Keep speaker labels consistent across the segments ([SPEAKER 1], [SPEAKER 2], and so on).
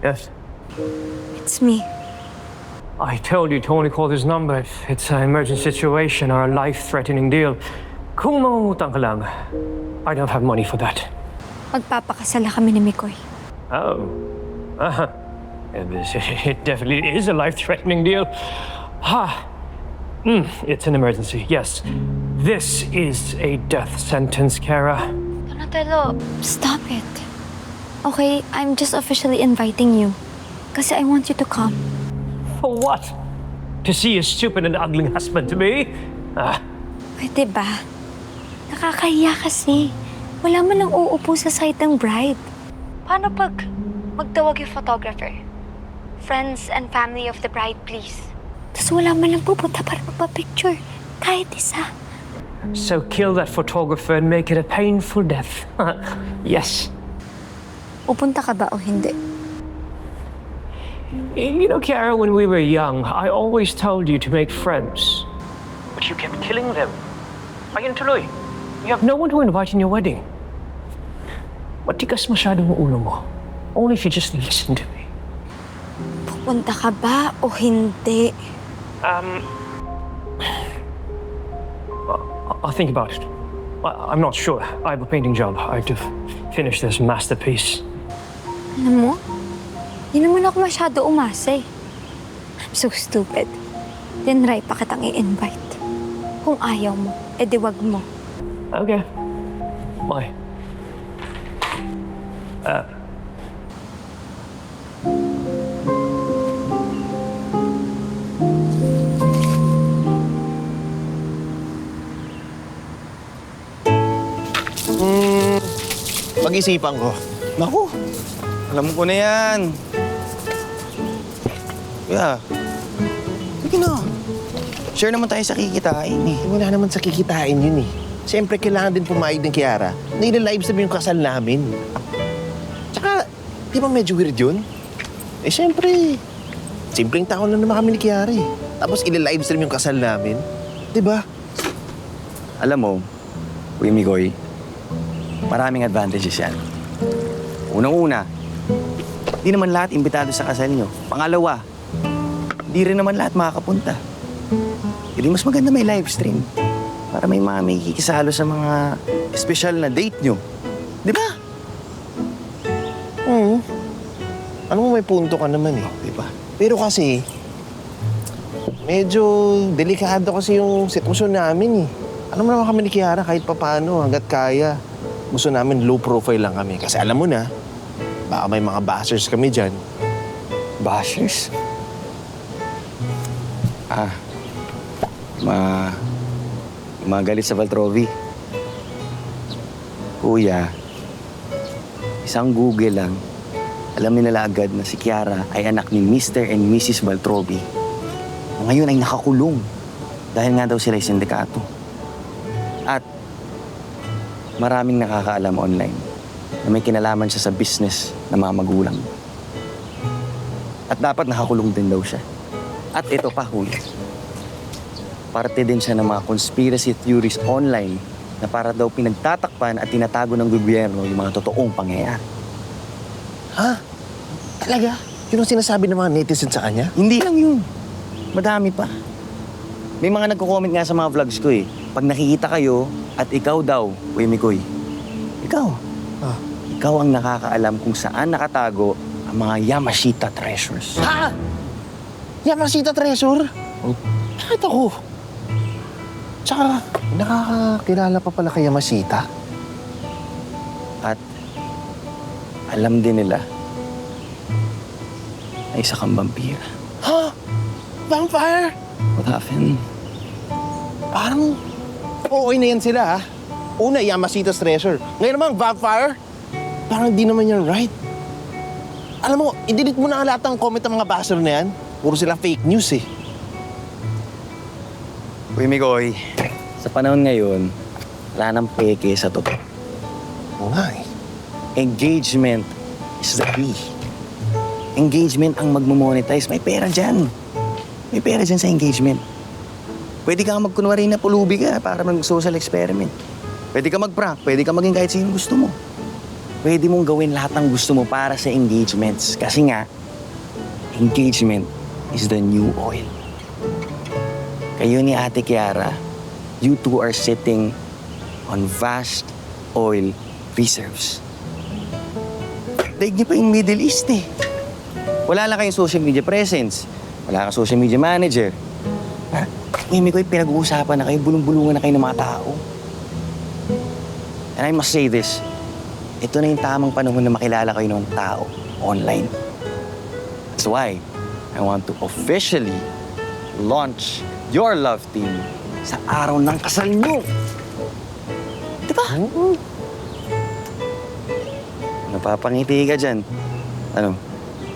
[SPEAKER 1] Yes?
[SPEAKER 2] It's me.
[SPEAKER 1] I told you to only call this number if it's an emergency situation or a life-threatening deal. Kung mangungutang ka lang, I don't have money for that.
[SPEAKER 2] Magpapakasala kami ni Mikoy.
[SPEAKER 1] Oh. Uh-huh. It definitely is a life-threatening deal. It's an emergency, yes. This is a death sentence, Kara.
[SPEAKER 2] Donatello, stop it. Okay, I'm just officially inviting you. Kasi I want you to come.
[SPEAKER 1] For what? To see a stupid and ugly husband to me?
[SPEAKER 2] Pwede ba? Nakakahiya kasi. Wala man lang uupo sa side ng bride. Paano pag magtawag yung photographer? Friends and family of the bride, please. Tapos wala man lang pupunta para magpa-picture. Kahit isa.
[SPEAKER 1] So kill that photographer and make it a painful death. Yes.
[SPEAKER 2] Pupunta ka ba o hindi?
[SPEAKER 1] You know, Kiara, when we were young, I always told you to make friends. But you kept killing them. Ayun tuloy. You have no one to invite in your wedding. Matigas masyado ang ulo mo. Only if you just listen to me.
[SPEAKER 2] Pupunta ka ba o hindi?
[SPEAKER 1] I'll think about it. I'm not sure. I have a painting job. I have to finish this masterpiece.
[SPEAKER 2] Alam mo, di naman ako masyado umasa eh. I'm so stupid. Tinry pa kitang i-invite. Kung ayaw mo, edi wag mo.
[SPEAKER 1] Okay. Bye.
[SPEAKER 3] Pag-isipan ko. Naku, alam ko na yan. Kuya, sige na. Share naman tayo sa kikitain eh.
[SPEAKER 4] Wala naman sa kikitain yun eh. Siyempre, kailangan din pumayag ng Kiara na ilalive sabi yung kasal namin. Tsaka, di ba medyo weird yun? Eh, siyempre, simpleng tao lang naman kami ni Kiara eh. Tapos ilalive stream yung kasal namin. Di ba?
[SPEAKER 3] Alam mo, Kuya Mikoy, maraming advantages yan. Unang-una, di naman lahat imbitado sa kasal nyo. Pangalawa, di rin naman lahat makakapunta. Hindi mas maganda may live stream para may mga may kikisalo sa mga special na date nyo. Di ba?
[SPEAKER 4] Oo. Ano mo, may punto ka naman eh.
[SPEAKER 3] Di ba?
[SPEAKER 4] Pero kasi, medyo delikado kasi yung sitwasyon namin eh. Ano mo naman kami ni Kiara kahit papaano, hanggat kaya. Gusto namin low profile lang kami. Kasi alam mo na, baka may mga bashers kami dyan.
[SPEAKER 3] Bashers? Magalit sa Valtrovi. Kuya, isang Google lang, alam nila agad na si Kiara ay anak ni Mr. and Mrs. Valtrovi. Ngayon ay nakakulong dahil nga daw sila ay sindikato. At maraming nakakaalam online na may kinalaman siya sa business ng mga magulang. At dapat nakakulong din daw siya. At ito pa, kuya. Parte din siya ng mga conspiracy theories online na para daw pinagtatakpan at tinatago ng gobyerno yung mga totoong pangyayari.
[SPEAKER 4] Ha? Talaga? Yun ang sinasabi ng mga netizens sa kanya?
[SPEAKER 3] Hindi lang yun. Madami pa. May mga nagko-comment nga sa mga vlogs ko eh. Pag nakikita kayo at ikaw daw, Kuya Mikoy, ikaw. Ikaw ang nakakaalam kung saan nakatago ang mga Yamashita treasures.
[SPEAKER 4] Ha? Yamashita Treasure?
[SPEAKER 3] Oh.
[SPEAKER 4] Bakit ako? Tsaka, nakakakilala pa pala kay Yamashita.
[SPEAKER 3] At alam din nila na isa kang vampira.
[SPEAKER 4] Ha? Vampire?
[SPEAKER 3] What happened?
[SPEAKER 4] Parang okay na yan sila ha. Una, Yamashita's Treasure. Ngayon naman, vampire? Parang di naman yan right. Alam mo, i-delete mo na ang lahat ng comment ng mga basher na yan. Puro sila fake news eh.
[SPEAKER 3] Kuya Mikoy, sa panahon ngayon, wala nang peke sa totoo.
[SPEAKER 4] Oo nga eh.
[SPEAKER 3] Engagement is the key. Engagement ang magmo-monetize. May pera dyan. May pera dyan sa engagement. Pwede kang magkunwari na pulubi ka para mag-social experiment. Pwede ka mag-prank. Pwede ka maging kahit sino gusto mo. pwede mong gawin lahat ng gusto mo para sa engagements. Kasi nga, engagement is the new oil. Kayo ni Ate Kiara, you two are sitting on vast oil reserves. Daig niyo pa yung Middle East eh. Wala lang kayong social media presence. Wala kang social media manager. Ha? Mimi ko, pinag-uusapan na kayo, bulong-bulungan na kayo ng mga tao. And I must say this, ito na yung tamang panahon na makilala kayo ng tao online. That's why I want to officially launch your love team sa araw ng kasal niyo. Diba? Napapangiti ka dyan. Ano?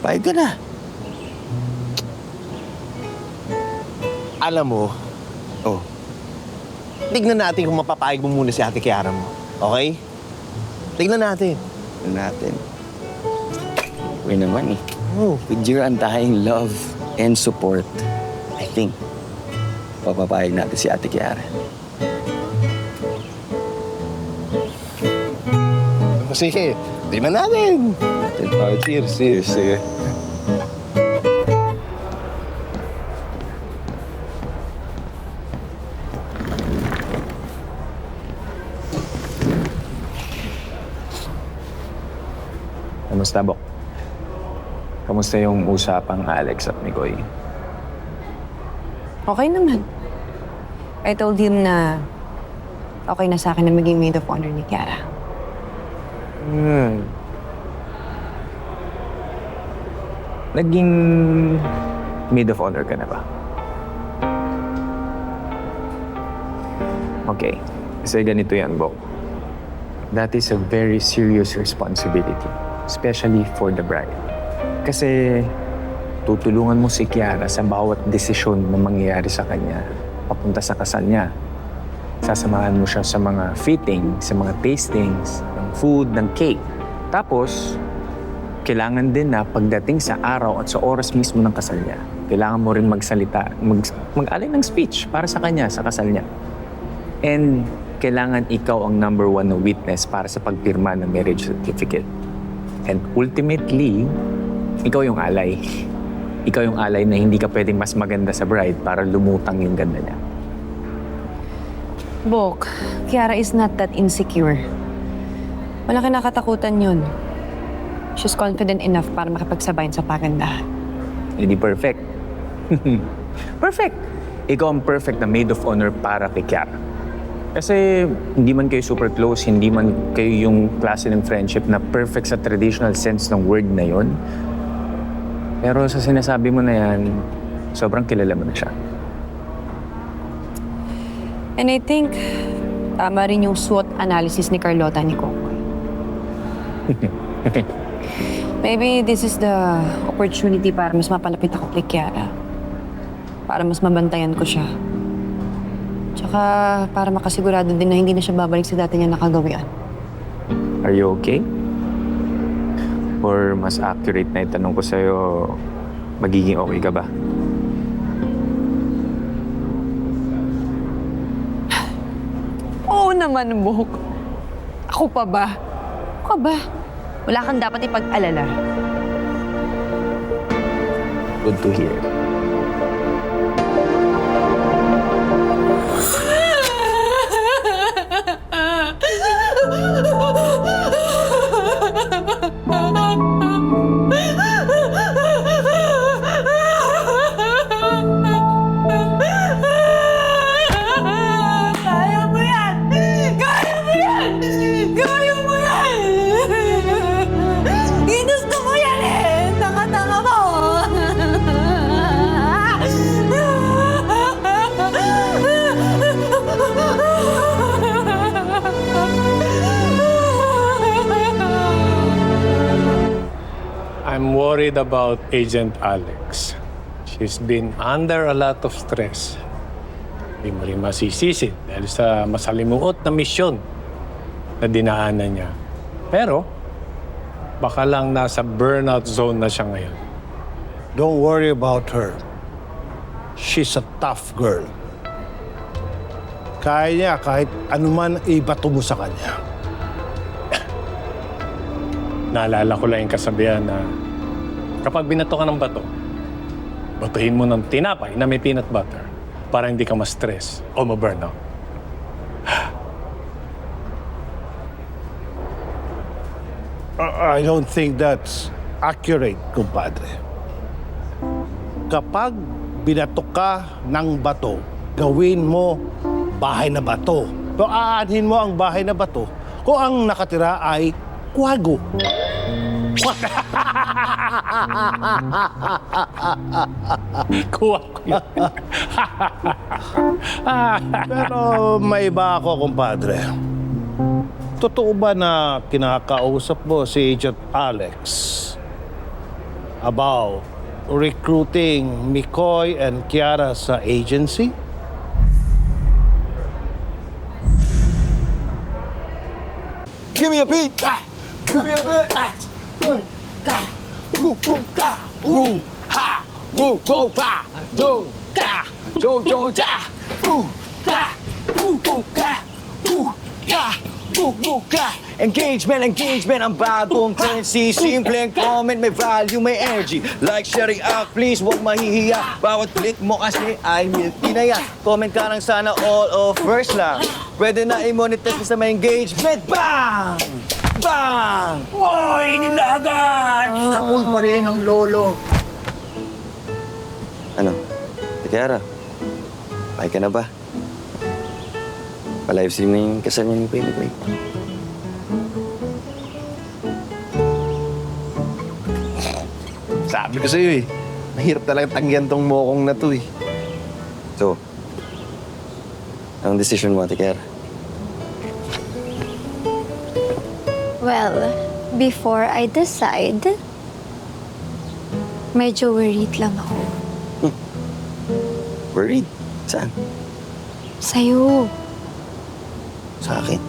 [SPEAKER 3] Pahid ka na.
[SPEAKER 4] Alam mo,
[SPEAKER 3] Oh,
[SPEAKER 4] tignan natin kung mapapayag mo muna si Ate Kiara mo. Okay? Tignan natin.
[SPEAKER 3] yun natin. Uy naman eh.
[SPEAKER 4] Oh.
[SPEAKER 3] With your undying love and support, I think, papapayag natin si Ate Kiara.
[SPEAKER 4] Sige, tignan natin. Oh, cheers, cheers. Sige.
[SPEAKER 5] Kamusta, Bok? Kamusta yung usapang Alex at Mikoy?
[SPEAKER 6] Okay naman. I told him na okay na sa akin na maging maid of honor ni Kiara.
[SPEAKER 5] Naging maid of honor ka na ba? Okay. Kasi ganito yan, Bok. That is a very serious responsibility, especially for the bride. Kasi tutulungan mo si Kiara sa bawat desisyon na mangyayari sa kanya papunta sa kasal niya. Sasamahan mo siya sa mga fitting, sa mga tastings, ng food, ng cake. Tapos, kailangan din na pagdating sa araw at sa oras mismo ng kasal niya, kailangan mo rin magsalita, mag-alay ng speech para sa kanya, sa kasal niya. And kailangan ikaw ang number one na witness para sa pagpirma ng marriage certificate. And ultimately, ikaw yung alay. Ikaw yung alay na hindi ka pwedeng mas maganda sa bride para lumutang yung ganda niya.
[SPEAKER 6] Bok, Kiara is not that insecure. Wala kinakatakutan yun. She's confident enough para makipagsabayan sa pagandahan.
[SPEAKER 5] Hindi perfect. Perfect! Ikaw ang perfect na maid of honor para kay Kiara. Kasi hindi man kayo super close, hindi man kayo yung klase ng friendship na perfect sa traditional sense ng word na yon. Pero sa sinasabi mo na yan, sobrang kilala mo na siya.
[SPEAKER 6] And I think, tama rin yung SWOT analysis ni Carlota ni Kokoy. Maybe this is the opportunity para mas mapalapit ako kay Kiara. Para mas mabantayan ko siya. Tsaka para makasigurado din na hindi na siya babalik sa dati niya nakagawian.
[SPEAKER 5] Are you okay? Or mas accurate na itanong ko sa'yo, magiging okay ka ba?
[SPEAKER 6] Oo naman, Bok. Ako pa ba? Ako ba? Wala kang dapat ipag-alala.
[SPEAKER 5] Good to hear.
[SPEAKER 6] Kaya mo yan! Kaya mo yan! Kaya mo yan! Ginusto mo yan eh! Tanga-tanga mo!
[SPEAKER 7] I'm worried about Agent Alex. She's been under a lot of stress. Hindi mo rin masisisi dahil sa masalimuot na misyon na dinaanan niya. Pero, baka lang nasa burnout zone na siya ngayon.
[SPEAKER 8] Don't worry about her. She's a tough girl. Kaya niya kahit anuman ibato mo sa kanya.
[SPEAKER 7] Naalala ko lang yung kasabihan na kapag binato ka ng bato, batuhin mo ng tinapay na may peanut butter para hindi ka ma-stress o ma-burnout.
[SPEAKER 8] I don't think that's accurate, kumpadre. Kapag binato ka ng bato, gawin mo bahay na bato. So, aanhin mo ang bahay na bato kung ang nakatira ay kwago.
[SPEAKER 7] Kuha ko yun.
[SPEAKER 8] Pero may iba ako, kumpadre. Totoo ba na kinakausap mo si Agent Alex about recruiting Mikoy and Kiara sa agency?
[SPEAKER 3] Give me a beat! Give me a beat! Engagement ang bagong currency. Simpleng comment, may value, may energy. Like, sharing out, please, huwag mahihiya. Bawat click mo kasi ay milky na yan. Comment ka lang sana all of first lang. Pwede na i-monetize sa may engagement. Bang! Bang!
[SPEAKER 9] Hoy, nilagan! Sakul pa rin ang lolo.
[SPEAKER 3] Ano? Kiara, okay ka na ba? Pa-live stream na yung kasal niya ni Kuya Mikoy.
[SPEAKER 4] Sabi ko sa'yo eh, mahirap talaga tanggihan tong mokong na to eh.
[SPEAKER 3] So, ang decision mo, Ate Kiara?
[SPEAKER 2] Well, before I decide, medyo worried lang ako.
[SPEAKER 3] Worried? Saan?
[SPEAKER 2] Sa'yo.
[SPEAKER 3] Sa akin?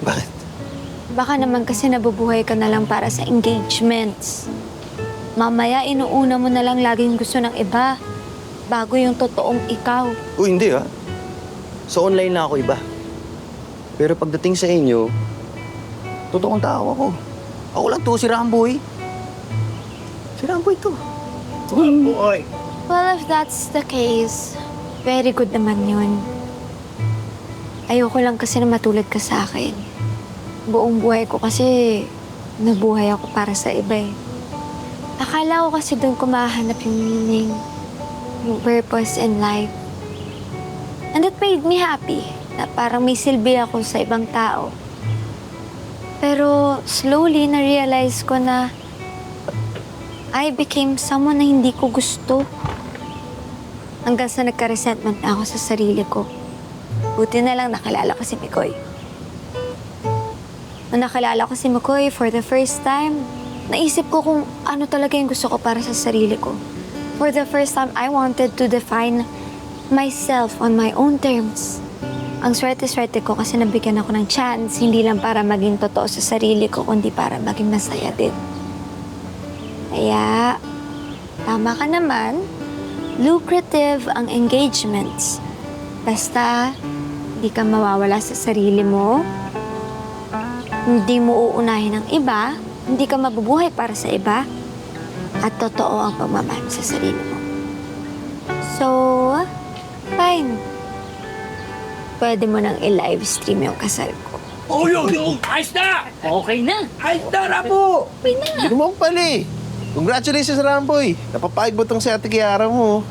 [SPEAKER 3] Bakit?
[SPEAKER 2] Baka naman kasi nabubuhay ka na lang para sa engagements. Mamaya inuuna mo na lang laging gusto ng iba bago yung totoong ikaw.
[SPEAKER 3] Uy, hindi ah. Sa online na ako iba. Pero pagdating sa inyo, totoong tao ako. Ako lang to, si Ramboy. Si Ramboy to.
[SPEAKER 9] Boy.
[SPEAKER 2] Well, if that's the case, very good naman yun. Ayoko lang kasi na matulad ka sa akin. Buong buhay ko kasi nabuhay ako para sa iba eh. Akala ko kasi doon ko mahanap yung meaning, yung purpose in life. And that made me happy, na parang may silbi ako sa ibang tao. Pero slowly na-realize ko na I became someone na hindi ko gusto. Hanggang sa nagka-resentment na ako sa sarili ko. Buti na lang nakilala ko si Mikoy. Nung nakilala ko si Mikoy for the first time, naisip ko kung ano talaga yung gusto ko para sa sarili ko. For the first time, I wanted to define myself on my own terms. Ang swerte-swerte ko kasi nabigyan ako ng chance, hindi lang para maging totoo sa sarili ko, kundi para maging masaya din. Kaya, tama ka naman, lucrative ang engagements. Basta, hindi ka mawawala sa sarili mo, hindi mo uunahin ang iba, hindi ka mabubuhay para sa iba, at totoo ang pagmamahal sa sarili mo. So, fine. Pwede mo nang i-live stream yung kasal ko.
[SPEAKER 9] Oh, yun! Ayos na! Okay na! Ayos na, Rambo!
[SPEAKER 2] Okay na.
[SPEAKER 4] Hindi mo pala eh. Congratulations, Ramboy. Napapayag mo tong si Ate Kiara mo.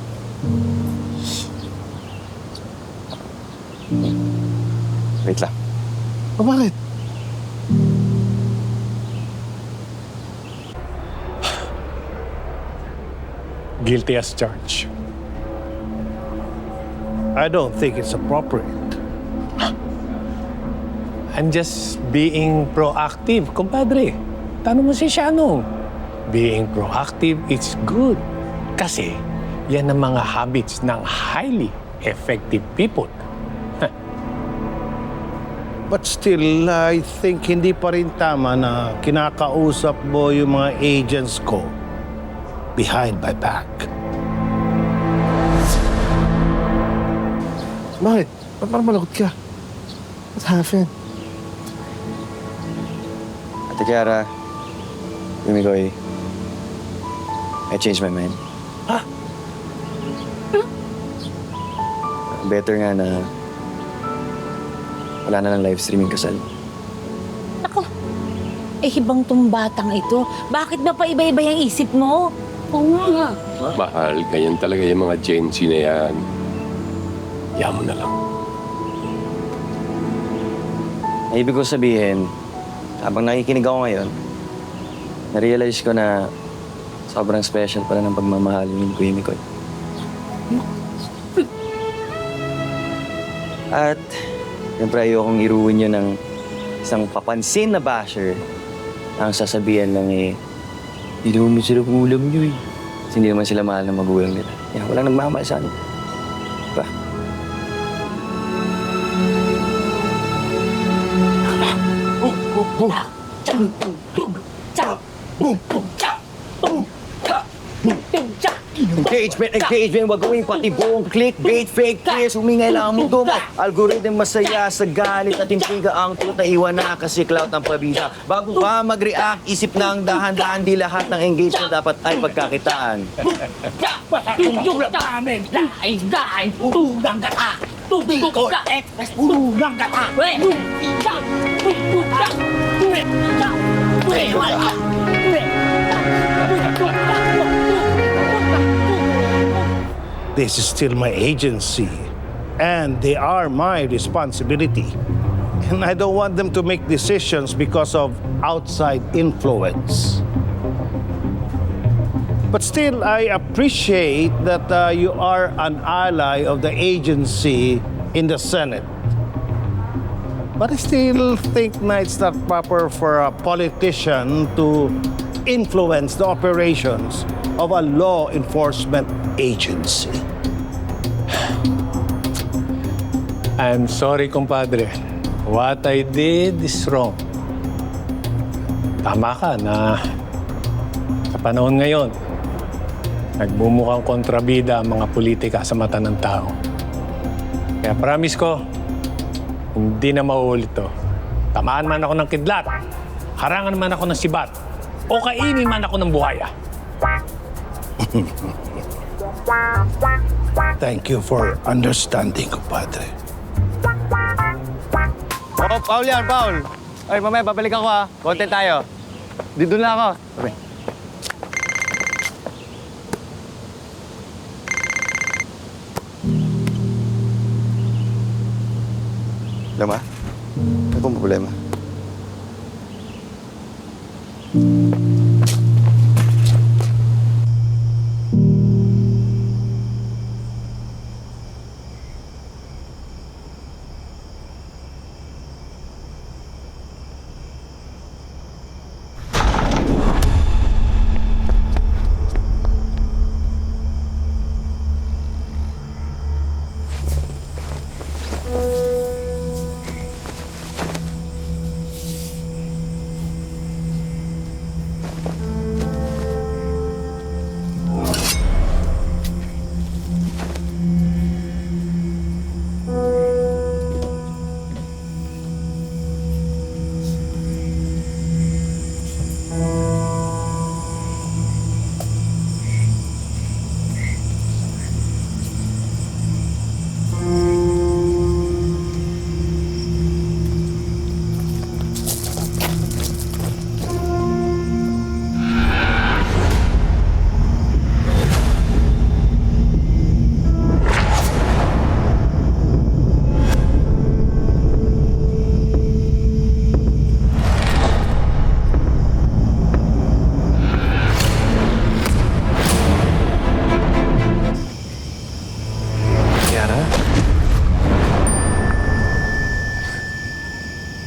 [SPEAKER 3] Wait lang.
[SPEAKER 4] O bakit?
[SPEAKER 7] Guilty as charged.
[SPEAKER 8] I don't think it's appropriate.
[SPEAKER 7] I'm just being proactive, compadre. Tanong mo si Shano. Being proactive is good. Kasi yan ang mga habits ng highly effective people.
[SPEAKER 8] But still, I think hindi pa rin tama na kinakausap mo yung mga agents ko behind my back.
[SPEAKER 4] Bakit? Ba't parang malakot ka? What happened?
[SPEAKER 3] Ate Kiara, Mikoy, I changed my mind. Better nga na wala na ng live streaming kasal.
[SPEAKER 9] Hibang tong batang ito. Bakit ba pa iba-iba yung isip mo? Oo nga.
[SPEAKER 10] Mahal, ganyan talaga yung mga Gen Z na yan. Yaman mo na lang.
[SPEAKER 3] Ang ibig ko sabihin, habang nakikinig ako ngayon, na-realize ko na sobrang special pala ng pagmamahal ni Kuya Mikoy. At, siyempre ayokong iruin yun ng isang papansin na basher. Ang sasabihan lang hindi naman sila ulam nyo eh. Kasi hindi naman sila mahal ng magulang nila. Yan, walang nagmamahal sa akin. Diba? Engagement, wag gawing pati buong clickbait, fake news, umingay lang ang mundo mo. Algorithm masaya sa galit at intriga ang tuta, iwan na kasi clout ang pabida. Bago ka mag-react, isip ng dahan-dahan, di lahat ng engagement dapat ay pagkakitaan.
[SPEAKER 9] Yung namin, dahil, tulang gata. Tubig ko, express, tulang gata.
[SPEAKER 8] This is still my agency, and they are my responsibility. And I don't want them to make decisions because of outside influence. But still, I appreciate that you are an ally of the agency in the Senate. But I still think na it's not proper for a politician to influence the operations of a law enforcement agency.
[SPEAKER 7] I'm sorry, compadre. What I did is wrong. Tama ka na sa panahon ngayon, nagbumukhang kontrabida ang mga politika sa mata ng tao. Kaya promise ko, hindi na mauulit to. Tamaan man ako ng kidlat, harangan man ako ng sibat, o kainin man ako ng buhaya.
[SPEAKER 8] Thank you for understanding, compadre.
[SPEAKER 3] Oh, Paul yan, Paul! Ay, mamaya, babalik ako ha. Content tayo. Dito na ako. Okay. Lama? Ano pong problema?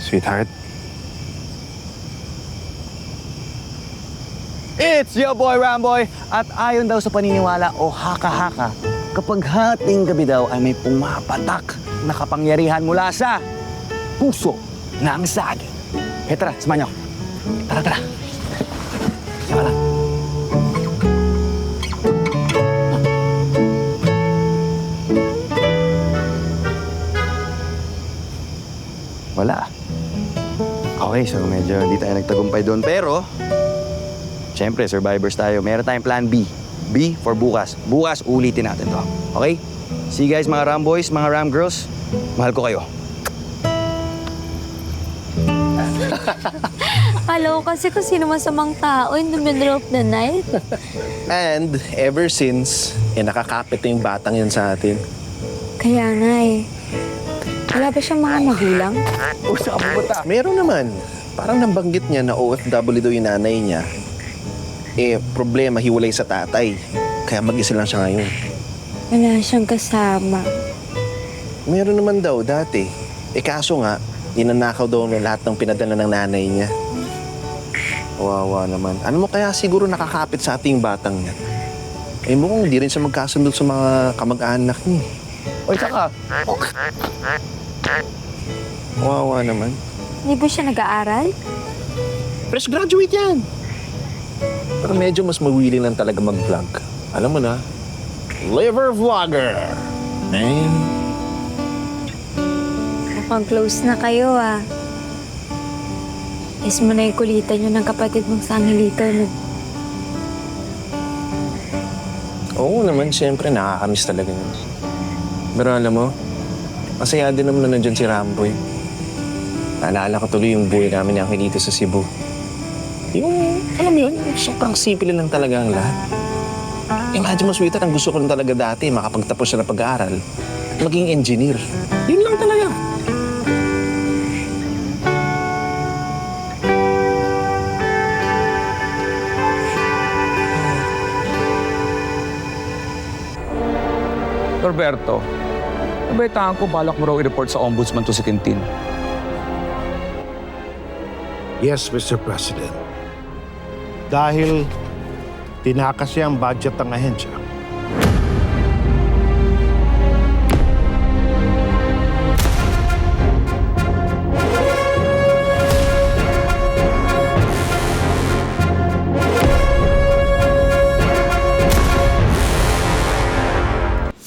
[SPEAKER 10] Sweetheart,
[SPEAKER 3] It's your boy, Ramboy! At ayon daw sa paniniwala o haka-haka, kapag hating gabi daw ay may pumapatak na kapangyarihan mula sa puso ng saging. Eh, tara, samahan niyo. Tara, tara. Sama lang. Wala. Okay, so medyo hindi tayo nagtagumpay doon. Pero, Siyempre, survivors tayo. Meron tayong plan B. B for bukas. Bukas, ulitin natin to. Okay? See you guys, mga Ram Boys, mga Ram Girls. Mahal ko kayo.
[SPEAKER 2] Kala ko kasi kung sino masamang tao in the middle of the night.
[SPEAKER 4] And ever since, nakakapit na yung batang yan sa atin.
[SPEAKER 2] Kaya nga eh. Wala ba siyang mga magulang?
[SPEAKER 4] Meron naman. Parang nabanggit niya na OFW daw yung nanay niya. Problema, hiwalay sa tatay. Kaya mag-isa lang siya ngayon.
[SPEAKER 2] Wala siyang kasama.
[SPEAKER 4] Meron naman daw dati. Kaso nga, ninanakaw daw na lahat ng pinadala ng nanay niya. Wawa naman. Ano mo kaya siguro nakakapit sa ating batang yan? Mukhang hindi rin siya magkasundo sa mga kamag-anak niya.
[SPEAKER 3] Oy, saka,
[SPEAKER 4] Wawa naman.
[SPEAKER 2] Hindi ba siya nag-aaral?
[SPEAKER 4] Fresh graduate yan. Pero medyo mas mawili lang talaga mag-vlog. Alam mo na, liver vlogger. Man.
[SPEAKER 2] Mukhang close na kayo ah. Yes mo na yung kulitan nyo ng kapatid mong sangilito, no?
[SPEAKER 4] Oo naman, siyempre nakakamiss talaga yun. Pero alam mo, masaya din naman na nandyan si Ramboy. Naalala ko tuloy yung buhay namin ni Angelito sa Cebu. Yung, alam mo yun, yung sobrang simple lang talaga ang lahat. Imagine mo, sweetheart, ang gusto ko lang talaga dati, makapagtapos siya ng pag-aaral, maging engineer. Yun lang talaga.
[SPEAKER 11] Roberto, nabaitaan ko balak mo raw i-report sa ombudsman to si Quintin.
[SPEAKER 8] Yes, Mr. President. Dahil tinakas niya ang budget ng ahensya.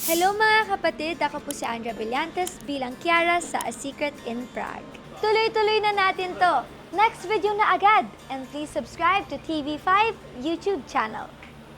[SPEAKER 2] Hello mga kapatid, ako po si Andrea Brillantes bilang Kiara sa A Secret in Prague. Tuloy-tuloy na natin to. Next video na agad. And please subscribe to TV5 YouTube channel.